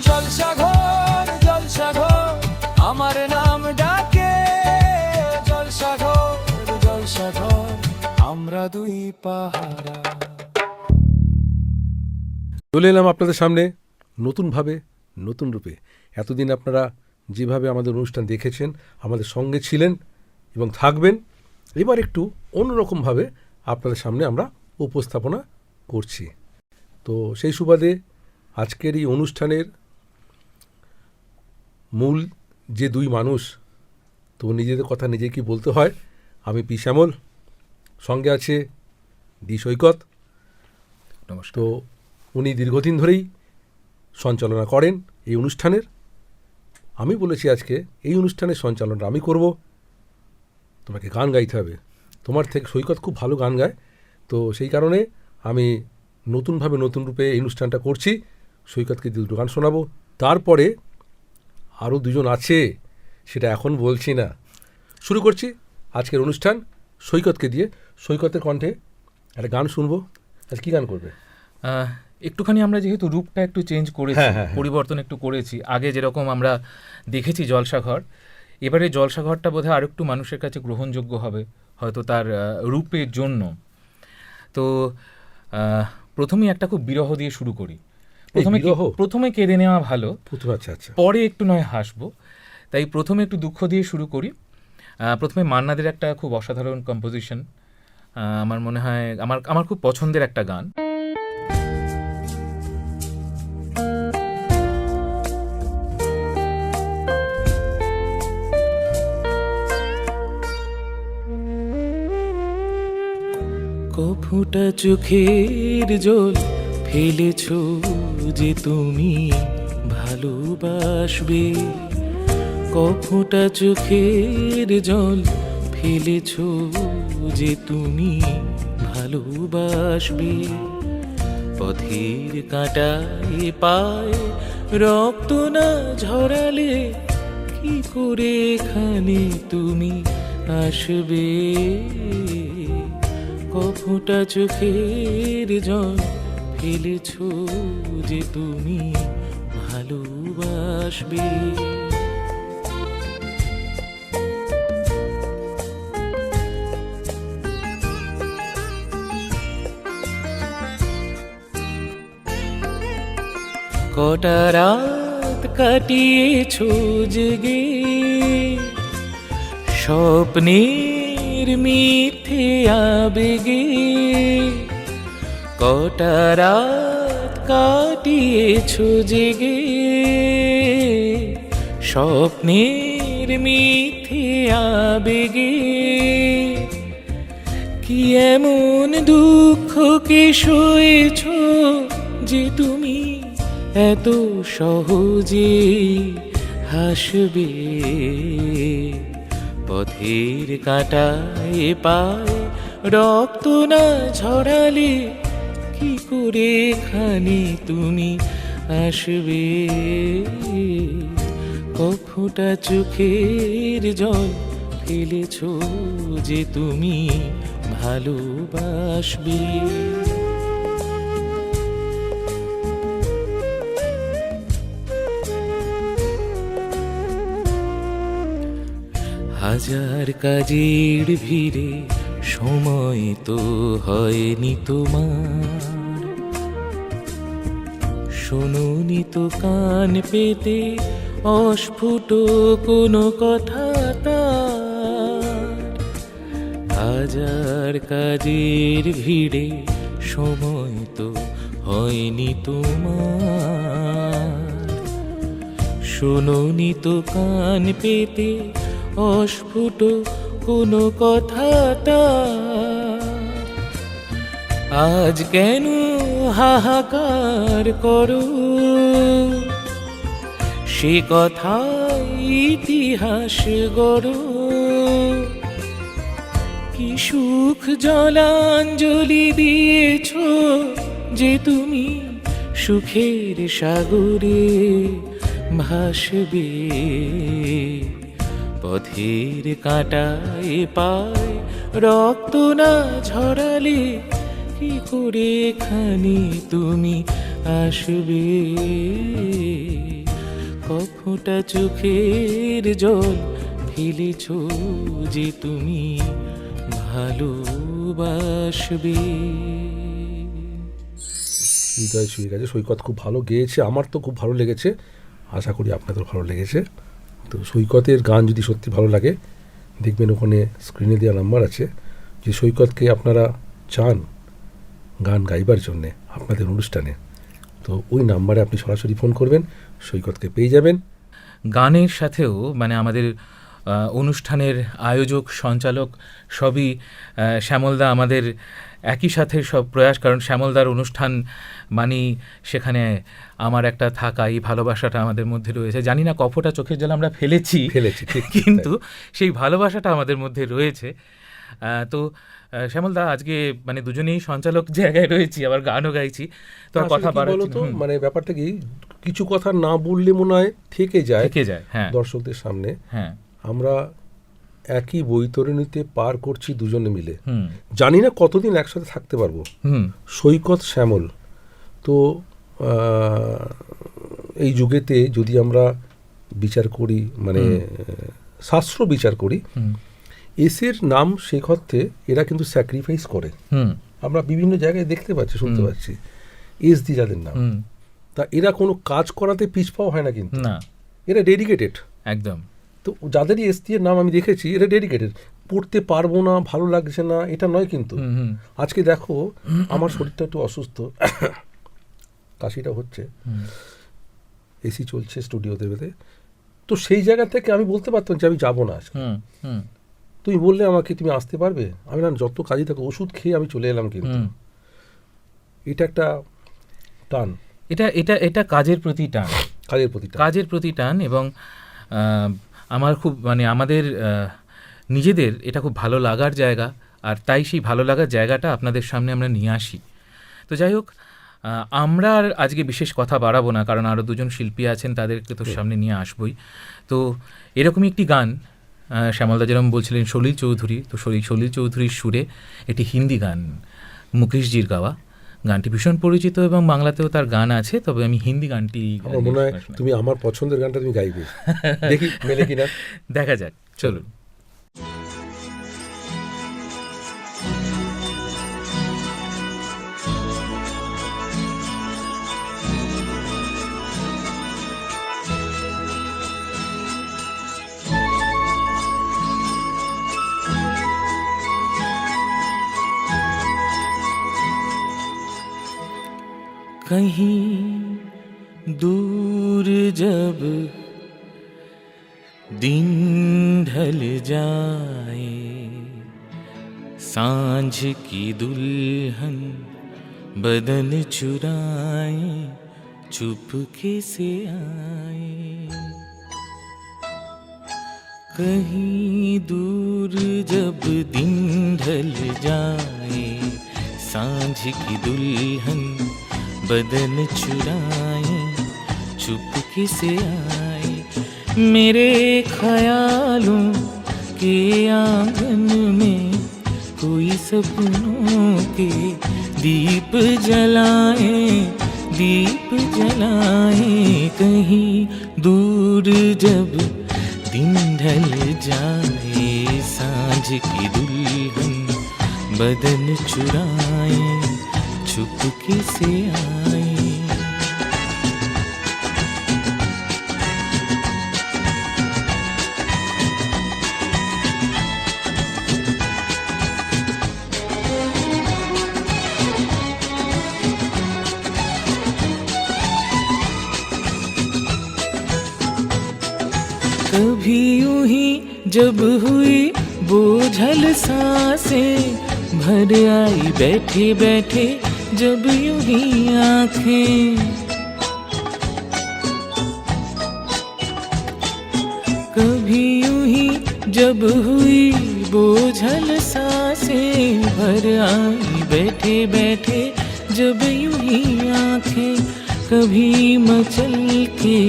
জলসাঘর জলসাঘর আমার নাম ডাকে, জলসাঘর জলসাঘর আমরা দুই পাহারা। চলে এলাম আপনাদের সামনে নতুনভাবে, নতুন রূপে। এতদিন আপনারা যেভাবে আমাদের অনুষ্ঠান দেখেছেন, আমাদের সঙ্গে ছিলেন এবং থাকবেন, এবার একটু অন্যরকমভাবে আপনাদের সামনে আমরা উপস্থাপনা করছি। তো সেই সুবাদে আজকের এই অনুষ্ঠানের মূল যে দুই মানুষ, তো নিজেদের কথা নিজেকেই বলতে হয়। আমি পি শ্যামল, সঙ্গে আছে ডি সৈকত। নমস্কার। তো উনি দীর্ঘদিন ধরেই সঞ্চালনা করেন এই অনুষ্ঠানের। আমি বলেছি আজকে এই অনুষ্ঠানের সঞ্চালনটা আমি করব, তোমাকে গান গাইতে হবে। তোমার থেকে সৈকত খুব ভালো গান গায়, তো সেই কারণে আমি নতুনভাবে নতুন রূপে এই অনুষ্ঠানটা করছি। সৈকতকে দুটো গান শোনাবো, তারপরে আরও দুজন আছে, সেটা এখন বলছি না। শুরু করছি আজকের অনুষ্ঠান সৈকতকে দিয়ে। সৈকতের কণ্ঠে একটা গান শুনবো। আজ কী গান করবে? একটুখানি আমরা যেহেতু রূপটা একটু চেঞ্জ করেছি, পরিবর্তন একটু করেছি। আগে যেরকম আমরা দেখেছি জলসাঘর, এবারে জলসাঘরটা বোধহয় আর একটু মানুষের কাছে গ্রহণযোগ্য হবে হয়তো তার রূপের জন্য। তো প্রথমেই একটা খুব বিরহ দিয়ে শুরু করি। প্রথমে কেঁদে নেওয়া ভালো, পরে একটু নয় হাসবো, তাই প্রথমে একটু দুঃখ দিয়ে শুরু করি। প্রথমে মান্নাদের একটা খুব অসাধারণ কম্পোজিশন, আমার মনে হয় আমার খুব পছন্দের একটা গান। কফুটা চোখের জল ফেলেছ যে তুমি ভালোবাসবে, কফুটা চোখের জল ফেলেছ যে তুমি ভালোবাসবে। পথের কাঁটায় পায়ে রক্ত না ঝরালে কি করে এখানে তুমি আসবে। কফুটা চোখের জল ফেলেছ যে তুমি ভালোবাসবে। কটা রাত কাটিয়েছ জেগে স্বপ্নের মিথ্যে আবেগে, কটা রাত কাটিয়েছ জেগে স্বপ্নের মিথ্যে আবেগে। কি এমন দুঃখকে সয়েছ যে তুমি এত সহজে হাসবে। পথের কাঁটায় পায়ে রক্ত না ঝরালে কি করে এখানে তুমি আসবে। কফুটা চোখের জল ফেলেছ যে তুমি ভালোবাসবে। হাজার কাজের ভিড়ে সময় তো হয়নি তোমার, শোনোনি তো কান পেতে অস্ফুট কোনো কথা তার। হাজার কাজের ভিড়ে সময় তো হয়নি তোমার, শোনোনি তো কান পেতে অস্ফুট কোনো কথা তার। আজ কেন হাহাকার করো সে কথা ইতিহাস গড়ো। কি সুখ জলাঞ্জলি দিয়েছ যে তুমি সুখের সাগরে ভাসবে। পথের কাঁটায় পায় রক্ত না ঝরালে কি করে এখানে তুমি আসবে, কফোটা চোখের জল ফেলেছ যে তুমি ভালোবাসবে। হৃদয় ছুঁয়ে গেছে, সৈকত খুব ভালো গেয়েছে, আমার তো খুব ভালো লেগেছে, আশা করি আপনাদের ভালো লেগেছে। তো সৈকতের গান যদি সত্যি ভালো লাগে, দেখবেন ওখানে স্ক্রিনে দেওয়া নাম্বার আছে, যে সৈকতকে আপনারা চান গান গাইবার জন্যে আপনাদের অনুষ্ঠানে, তো ওই নাম্বারে আপনি সরাসরি ফোন করবেন, সৈকতকে পেয়ে যাবেন। গানের সাথেও মানে আমাদের অনুষ্ঠানের আয়োজক সঞ্চালক সবই শ্যামলদা, আমাদের একই সাথে সব প্রয়াস, কারণ শ্যামলদার অনুষ্ঠান মানে সেখানে আমার একটা থাকা, এই ভালোবাসাটা আমাদের মধ্যে রয়েছে। জানি না কফোটা চোখের জল আমরা ফেলেছি ঠিক, কিন্তু সেই ভালোবাসাটা আমাদের মধ্যে রয়েছে। তো শ্যামলদা, আজকে মানে দুজনেই সঞ্চালক জায়গায় রয়েছি, আবার গানও গাইছি, তো আর কথা বাড়াচ্ছি না। মানে ব্যাপারটা কি, কিছু কথা না বললে মনে হয় থেকে যায়, হ্যাঁ, দর্শকদের সামনে। হ্যাঁ, আমরা একই বৈতরণীতে পার করছি দুজনে মিলে, জানি না কতদিন একসাথে থাকতে পারবো। সৈকত শ্যামল, তো এই যুগেতে যদি আমরা বিচার করি, মানে শাস্ত্র বিচার করি, এসের নাম শেখাতে এরা কিন্তু স্যাক্রিফাইস করে, আমরা বিভিন্ন জায়গায় দেখতে পাচ্ছি, শুনতে পাচ্ছি এস দি যাদের নাম, তা এরা কোনো কাজ করাতে পিছপাও হয় না, কিন্তু না, এরা ডেডিকেটেড একদম। তো যাদেরই এস দি এর নাম আমি দেখেছি, এরা ডেডিকেটেড, পড়তে পারবো না, ভালো লাগছে না, এটা নয় কিন্তু। আজকে দেখো আমার শরীরটা একটু অসুস্থ, কাশিটা হচ্ছে, এসি চলছে স্টুডিওতে, তো সেই জায়গা থেকে আমি বলতে পারতাম যে আমি যাবো না আজকে, তুমি বললে আমাকে তুমি আসতে পারবে, আমি না যত কাজই থাকো, ওষুধ খেয়ে আমি চলে এলাম, কিন্তু এটা একটা টান, এটা কাজের প্রতি টান, কাজের প্রতি টান, এবং আমার খুব মানে আমাদের নিজেদের এটা খুব ভালো লাগার জায়গা, আর তাই সেই ভালো লাগার জায়গাটা আপনাদের সামনে আমরা নিয়ে আসি। তো যাই হোক, আমরা আর আজকে বিশেষ কথা বাড়াবো না, কারণ আরও দুজন শিল্পী আছেন, তাদেরকে তো সামনে নিয়ে আসবই। তো এরকমই একটি গান শ্যামলদা যেরকম বলছিলেন, সলিল চৌধুরী, তো সলিল চৌধুরীর সুরে একটি হিন্দি গান, মুকেশজির গাওয়া। গানটি ভীষণ পরিচিত এবং বাংলাতেও তার গান আছে, তবে আমি হিন্দি গানটি মনে হয় তুমি আমার পছন্দের গানটা তুমি গাইবে, দেখি মেলে কিনা, দেখা যাক, চলুন। कहीं दूर जब दिन ढल जाए, सांझ की दुल्हन बदन चुराए चुपके से आए। कहीं दूर जब दिन ढल जाए, सांझ की दुल्हन बदन चुराए चुपके से आए, मेरे ख्यालों के आंगन में कोई सपनों के दीप जलाए, दीप जलाए। कहीं दूर जब दिन ढल जाए, सांझ की दुल्हन बदन चुराए चुपके से आए। कभी यूं ही जब हुई बोझल सांसें, भर आई बैठे बैठे जब यूं ही आँखें। कभी यूं ही जब हुई बोझल सांसें, भर आई बैठे बैठे जब यूं ही आँखें। कभी मचल के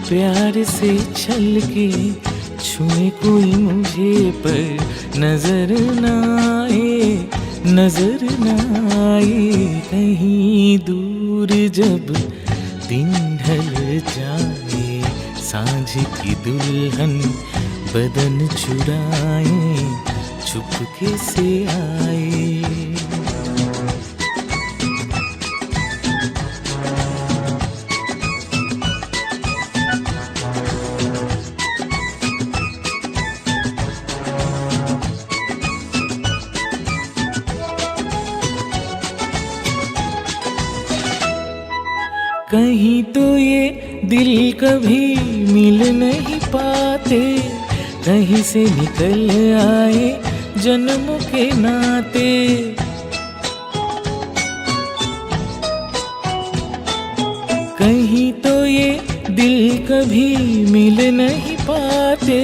प्यार से छल के छुए कोई मुझे पर नजर न आए, कहीं दूर दूर जब दिन ढल जाए, सांझ की दुल्हन बदन चुराए, चुपके से आए। कहीं तो ये दिल कभी मिल नहीं पाते, कहीं से निकल आए जन्मों के नाते। कहीं तो ये दिल कभी मिल नहीं पाते,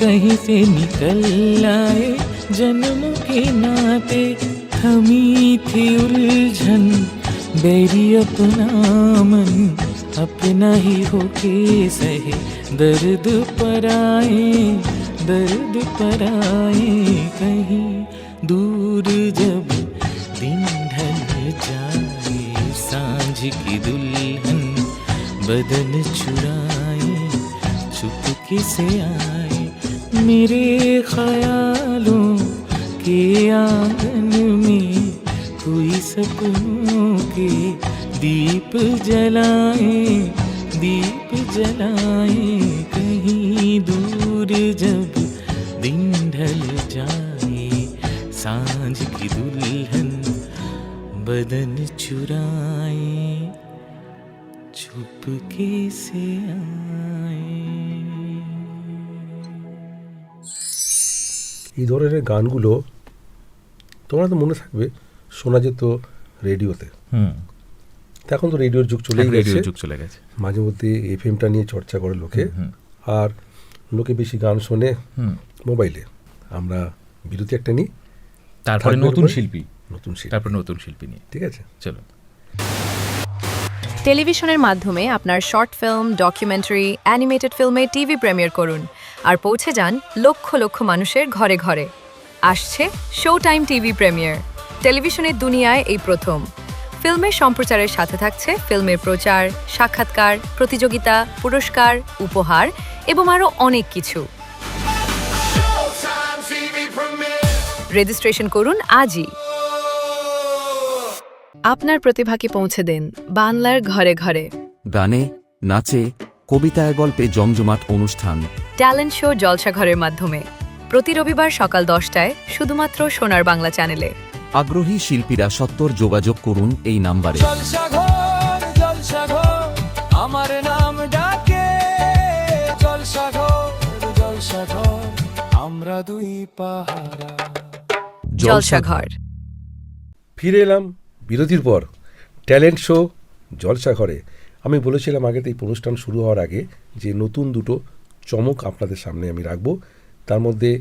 कहीं से निकल आए जन्मों के नाते। थमी थी उलझन बैरी अपना मन, अपना ही होके सहे दर्द पर आए, दर्द पर आए। कहीं दूर जब दिन ढल जाए, सांझ की दुल्हन बदन चुराए, चुपके से आए। मेरे ख्यालों के आंगन में कोई सपनों के दीप जलाए, दीप जलाए। कहीं दूर जब दिन ढल जाए, सांझ की दुल्हन बदन चुराए, चुपके से आए। এই ধরনের গানগুলো তোমরা তো মনে থাকবে শোনা যেত রেডিওতে। তা এখন তো রেডিওর যুগ চলে গেছে, মাঝে মধ্যে এফএমটা নিয়ে চর্চা করে লোকে, আর লোকে বেশি গান শোনে মোবাইলে। আমরা বিরতি একটা নিই, তারপরে নতুন শিল্পী নিয়ে। ঠিক আছে, চলো। টেলিভিশনের মাধ্যমে আপনার শর্ট ফিল্ম, ডকুমেন্টারি, অ্যানিমেটেড ফিল্মে টিভি প্রিমিয়ার করুন আর পৌঁছে যান লক্ষ লক্ষ মানুষের ঘরে ঘরে। আসছে শো টাইম টিভি প্রিমিয়ার। টেলিভিশনের দুনিয়ায় এই প্রথম। ফিল্মের সম্প্রচারের সাথে থাকছে ফিল্মের প্রচার, সাক্ষাৎকার, প্রতিযোগিতা, পুরস্কার, উপহার এবং আরও অনেক কিছু। রেজিস্ট্রেশন করুন আজই। আপনার প্রতিভাকে পৌঁছে দেন বাংলার ঘরে ঘরে। গানে, নাচে, কবিতায়, গল্পে জমজমাট অনুষ্ঠান ট্যালেন্ট শো জলসাঘরের মাধ্যমে প্রতি রবিবার সকাল 10টায় শুধুমাত্র সোনার বাংলা চ্যানেলে। আগ্রহী শিল্পীরা সত্বর যোগাযোগ করুন এই নাম্বারে। জলসাঘর, জলসাঘর, আমার নাম ডাকে জলসাঘর, জলসাঘর, আমরা দুই পাহারা। জলসাঘর। ফিরে এলাম বিরতির পর ট্যালেন্ট শো জলসাঘরে। আমি বলেছিলাম আগেতে এই অনুষ্ঠান শুরু হওয়ার আগে যে নতুন দুটো চমক আপনাদের সামনে আমি রাখব। তার মধ্যে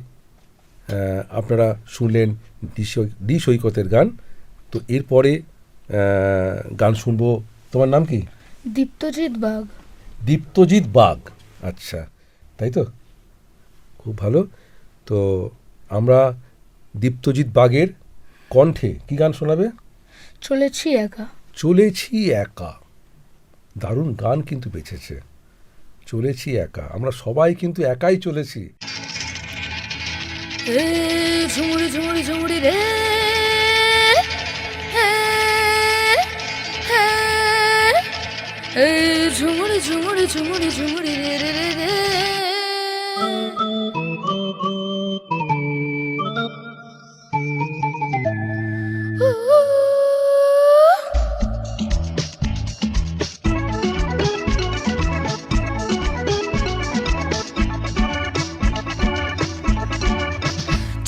আপনারা শুনলেন ডি সৈকতের গান। তো এরপরে গান শুনবো। তোমার নাম কি? দীপ্তজিৎ বাগ। দীপ্তজিৎ বাগ, আচ্ছা, তাই তো, খুব ভালো। তো আমরা দীপ্তজিৎ বাগের কণ্ঠে কি গান শোনাবে? চলেছি একা। চলেছি একা, দারুণ গান কিন্তু বেঁচেছে। চলেছি একা, আমরা সবাই কিন্তু একাই চলেছি। ঝুমুরি ঝুমুরি ঝুমুরি রে, ঝুমুরি ঝুমুরি ঝুমুরি ঝুমুরি রে রে রে রে।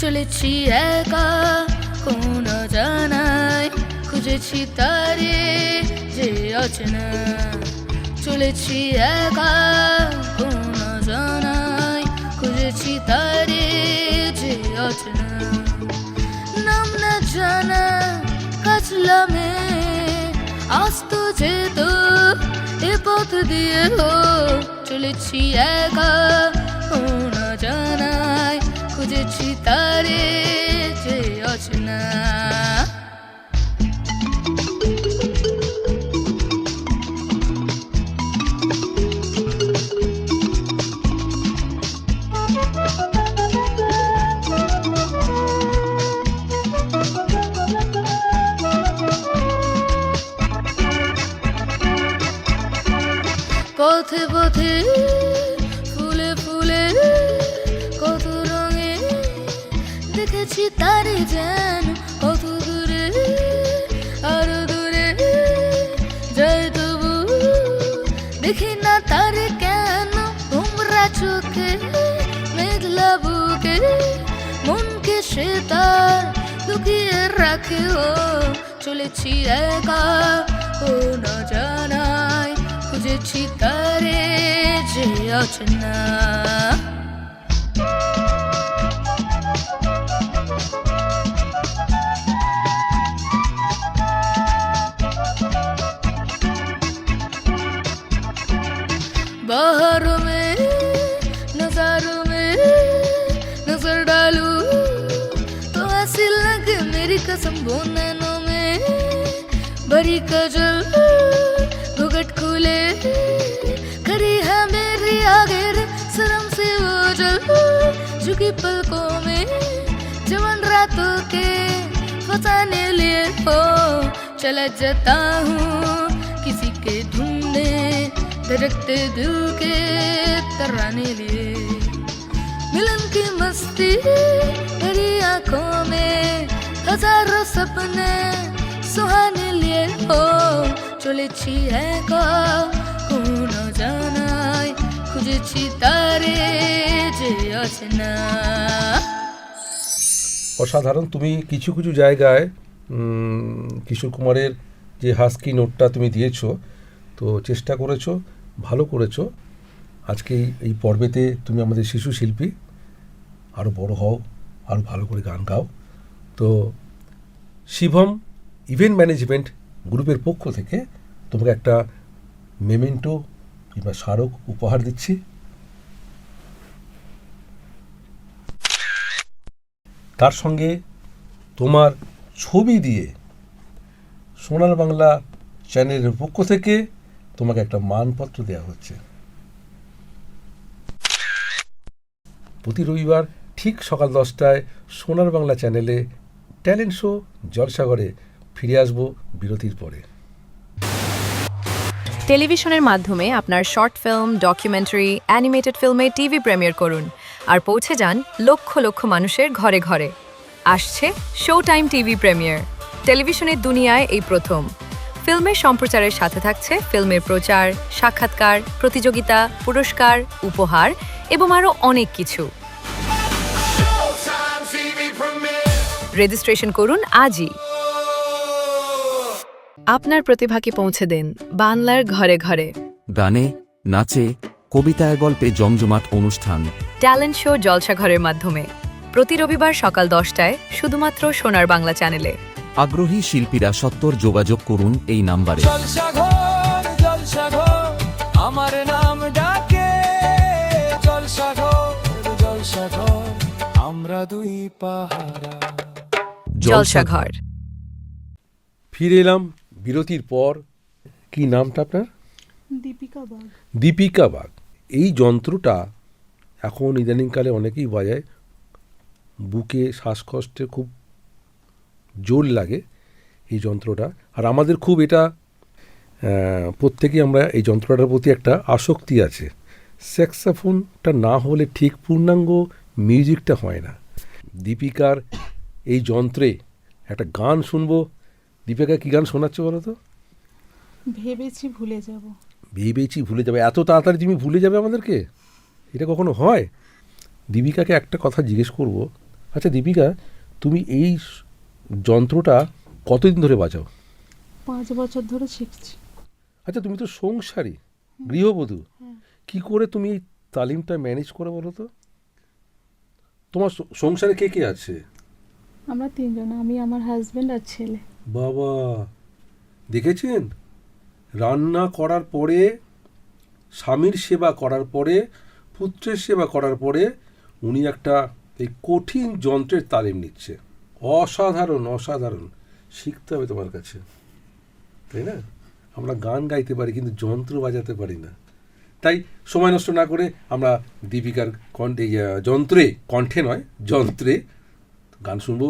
চলেছি একা কোন জানাই, খুঁজেছি তারে যে অচেনা। চলেছি একা কোন জানাই, খুঁজেছি তারে যে অচেনা। নাম না জানা কাছলামে আসতো যেত এ পথ দিয়ে। চলেছি একা কোন জানাই, খুঁজেছি তারে যে অচেনা। পথে পথে ফুলে ফুলে কত রঙে দেখেছি তারে যেন কত দূরে আরো দূরে যাই তবু দেখি না তারে কেন তোমরা চোখে মেঘলা বুকে মনকে সে তার লুকিয়ে রাখে ও চলেছি একা ও না জানাই খুঁজেছি তারে যে আছে না बाहरों में नजारों में नजर डालूं तो ऐसी लगे मेरी कसम वो नैनों में भरी कजल घुघट खुले खड़ी है मेरी आगे रे शर्म से वो जल झुकी पलकों में जवान रातों के फसाने लिए हो चला जाता हूँ किसी के ढूंढने धड़कते दिल के तराने लिए मिलन की मस्ती भरी आंखों में हजारों सपने सुहाने लिए हो চলেছি একা কোনো জানাই খুঁজেছি তারে যে আছে না অসাধারণ। তুমি কিছু কিছু জায়গায় কিশোর কুমারের যে হাস্কি নোটটা তুমি দিয়েছো, তো চেষ্টা করেছো, ভালো করেছো। আজকে এই পর্বেতে তুমি আমাদের শিশু শিল্পী, আরও বড় হও, আরও ভালো করে গান গাও। তো শিবম ইভেন্ট ম্যানেজমেন্ট গ্রুপের পক্ষ থেকে তোমাকে একটা মেমেন্টো কিংবা স্মারক উপহার দিচ্ছি। তার সঙ্গে তোমার ছবি দিয়ে সোনার বাংলা চ্যানেলের পক্ষ থেকে তোমাকে একটা মানপত্র দেওয়া হচ্ছে। প্রতি রবিবার ঠিক সকাল 10টায় সোনার বাংলা চ্যানেলে ট্যালেন্ট শো জলসাঘরে ফিরে আসবো বিরতির পরে। টেলিভিশনের মাধ্যমে আপনার শর্ট ফিল্ম, ডকুমেন্টারি, অ্যানিমেটেড ফিল্মে টিভি প্রিমিয়ার করুন আর পৌঁছে যান লক্ষ লক্ষ মানুষের ঘরে ঘরে। আসছে শো টাইম টিভি প্রিমিয়ার। টেলিভিশনের দুনিয়ায় এই প্রথম। ফিল্মের সম্প্রচারের সাথে থাকছে ফিল্মের প্রচার, সাক্ষাৎকার, প্রতিযোগিতা, পুরস্কার, উপহার এবং আরও অনেক কিছু। রেজিস্ট্রেশন করুন আজই। আপনার প্রতিভাকে পৌঁছে দিন বাংলার ঘরে ঘরে। গানে, নাচে, কবিতায়, গল্পে জমজমাট অনুষ্ঠান। ট্যালেন্ট শো জলসাঘরের মাধ্যমে প্রতি রবিবার সকাল 10টায় শুধুমাত্র সোনার বাংলা চ্যানেলে। আগ্রহী শিল্পীরা সত্বর যোগাযোগ করুন এই নাম্বারে। জলসাঘর জলসাঘর আমার নাম ডাকে, জলসাঘর জলসাঘর আমরা দুই পাহারা। জলসাঘর। ফিরে এলাম বিরতির পর। কি নামটা আপনার? দীপিকা বাগ। দীপিকা বাগ। এই যন্ত্রটা এখন ইদানিংকালে অনেকেই বাজায়। বুকে শ্বাসকষ্টে খুব জোর লাগে এই যন্ত্রটা, আর আমাদের খুব এটা প্রত্যেকেই আমরা এই যন্ত্রটার প্রতি একটা আসক্তি আছে। স্যাক্সোফোনটা না হলে ঠিক পূর্ণাঙ্গ মিউজিকটা হয় না। দীপিকার এই যন্ত্রে একটা গান শুনবো। দীপিকা, কী গান শোনাচ্ছ বলো তো? ভেবেছি ভুলে যাব। ভেবেছি ভুলে যাবে? এত তাড়াতাড়ি তুমি ভুলে যাবে আমাদেরকে? এটা কখনো হয়? দীপিকাকে একটা কথা জিজ্ঞেস করব। আচ্ছা দীপিকা, তুমি এই যন্ত্রটা কতদিন ধরে বাজাও? 5 বছর ধরে শিখছি। আচ্ছা তুমি তো সংসারী, গৃহবধূ, কি করে তুমি এই তালিমটা ম্যানেজ করে বলো তো? তোমার সংসারে কে কে আছে? আমরা 3 জন, আমি, আমার হাজবেন্ড আর ছেলে। বাবা, দেখেছেন, রান্না করার পরে, স্বামীর সেবা করার পরে, পুত্রের সেবা করার পরে উনি একটা এই কঠিন যন্ত্রের তালিম নিচ্ছে। অসাধারণ, অসাধারণ। শিখতে হবে তোমার কাছে, তাই না? আমরা গান গাইতে পারি কিন্তু যন্ত্র বাজাতে পারি না। তাই সময় নষ্ট না করে আমরা দীপিকার কণ্ঠে, যন্ত্রে, কণ্ঠে নয় যন্ত্রে গান শুনবো।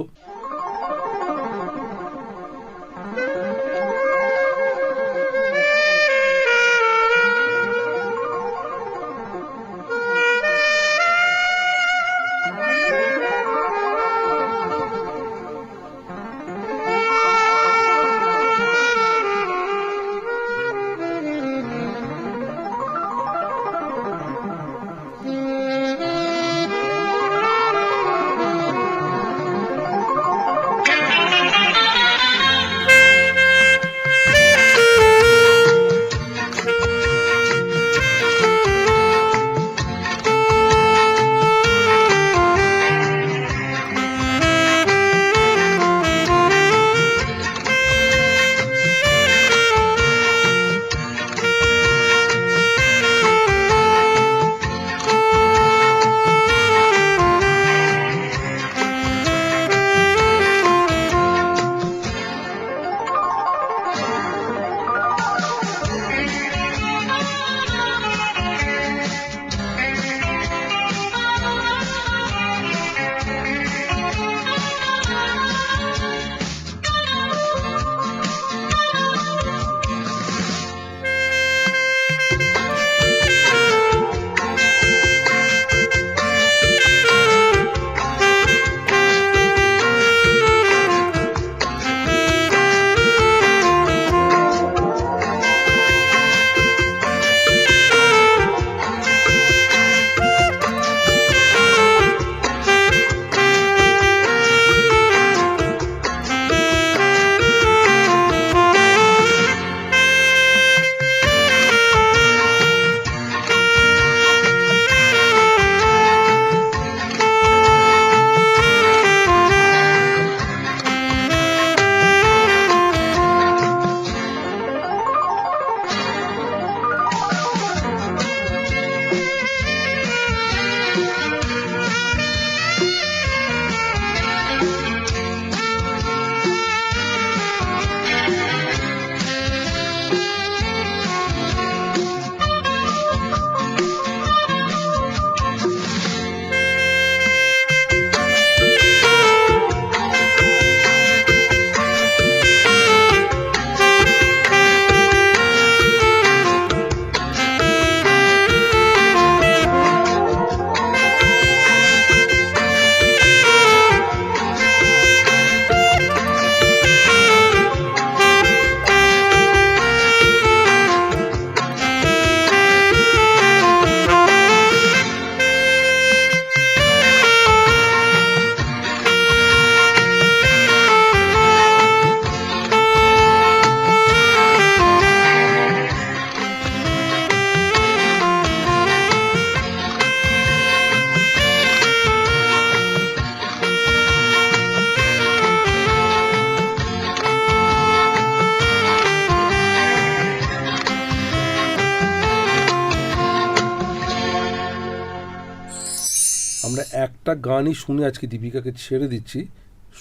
আমরা একটা গানই শুনে আজকে দীপিকাকে ছেড়ে দিচ্ছি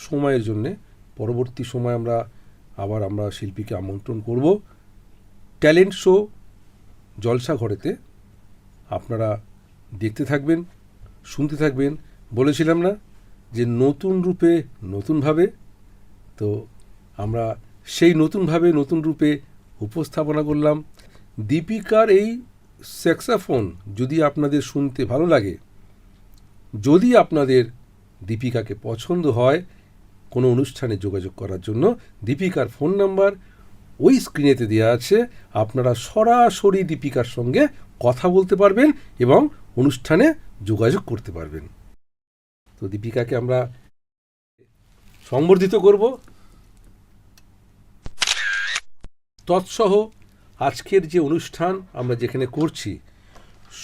সময়ের জন্যে। পরবর্তী সময় আমরা শিল্পীকে আমন্ত্রণ করব ট্যালেন্ট শো জলসা ঘরেতে। আপনারা দেখতে থাকবেন, শুনতে থাকবেন। বলেছিলাম না যে নতুন রূপে নতুনভাবে, তো আমরা সেই নতুনভাবে নতুন রূপে উপস্থাপনা করলাম দীপিকার এই স্যাক্সোফোন। যদি আপনাদের শুনতে ভালো লাগে, যদি আপনাদের দীপিকাকে পছন্দ হয়, কোনো অনুষ্ঠানে যোগাযোগ করার জন্য দীপিকার ফোন নাম্বার ওই স্ক্রিনেতে দেওয়া আছে। আপনারা সরাসরি দীপিকার সঙ্গে কথা বলতে পারবেন এবং অনুষ্ঠানে যোগাযোগ করতে পারবেন। তো দীপিকাকে আমরা সংবর্ধিত করব। তৎসহ আজকের যে অনুষ্ঠান আমরা যেখানে করছি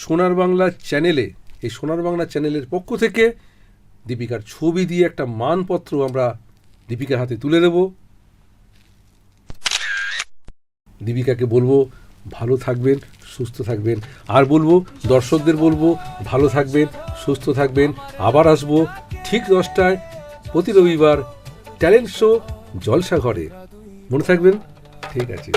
সোনার বাংলা চ্যানেলে, এই সোনার বাংলা চ্যানেলের পক্ষ থেকে দীপিকার ছবি দিয়ে একটা মানপত্র আমরা দীপিকার হাতে তুলে দেব। দীপিকাকে বলবো ভালো থাকবেন, সুস্থ থাকবেন। আর বলবো দর্শকদের বলবো ভালো থাকবেন, সুস্থ থাকবেন। আবার আসবো ঠিক 10টায় প্রতি রবিবার ট্যালেন্ট শো জলসা ঘরে। মনে থাকবেন। ঠিক আছে।